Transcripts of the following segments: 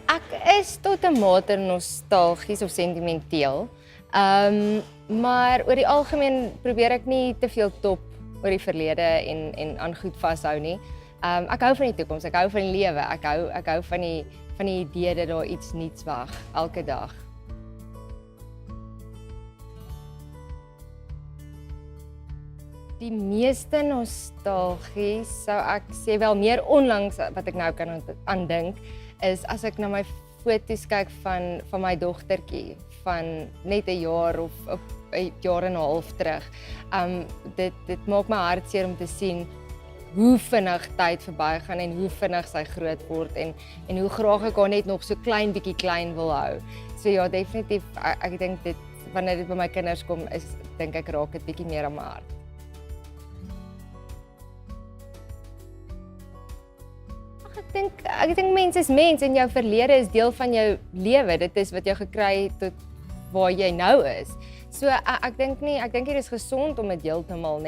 Ek is tot 'n mate nostalgies of sentimenteel. Maar oor die algemeen probeer ek nie te veel top oor die verlede en aan goed vashou nie. Ek hou van die toekoms, ek hou van die lewe, ek hou van die idee dat daar iets nuuts wag elke dag. Die meeste nostalgie sou ek sê wel meer onlangs wat ek nou kan aan dink is as ek na my foto's kyk van my dogtertjie van net 'n jaar of 'n jaar en 'n half terug. Dit maak my hart seer om te sien hoe vinnig tyd verbygaan en hoe vinnig sy groot word en hoe graag ek haar net nog so bietjie klein wil hou. So ja, definitief ek dink dit wanneer dit by my kinders kom dink ek raak dit bietjie meer aan my hart. Ek dink mens is mens en jou verlede is deel van jou lewe. Dit is wat jou gekry het tot waar jy nou is. So ek dink nie dit is gesond om dit heeltemal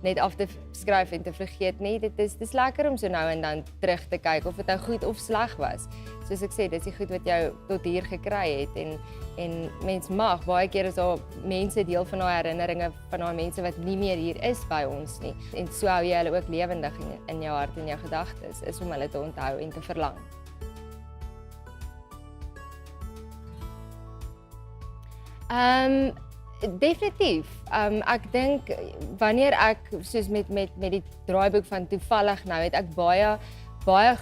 net af te skryf en te vergeet nie. Dis lekker om so nou en dan terug te kyk of dit nou goed of sleg was. Soos ek sê, dis die goed wat jou tot hier gekry het en mens mag baie keer is daar mense deel van daai herinneringe van daai mense wat nie meer hier is by ons nie. En so hou jy hulle ook lewendig in jou hart en jou gedagtes is om hulle te onthou en te verlang. Definitief. Ek dink wanneer ek soos met die draaiboek van toevallig nou het ek baie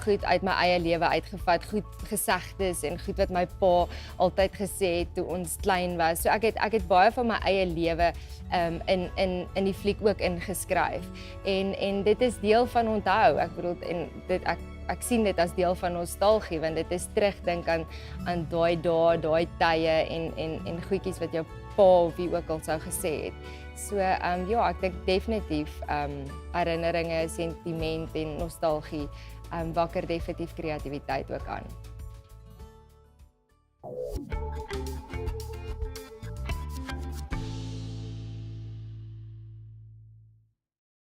goed uit my eie lewe uitgevat, goed gesegdes en goed wat my pa altyd gesê het toe ons klein was. So ek het baie van my eie lewe in die fliek ook ingeskryf. En dit is deel van onthou. Ek bedoel ek sien dit as deel van nostalgie want dit is terugdink aan daai dae, daai tye en goedjies wat jou pa of wie ook al sou gesê het. So ja, ek dink definitief herinneringe, sentiment en nostalgie wakker definitief kreatiwiteit ook aan.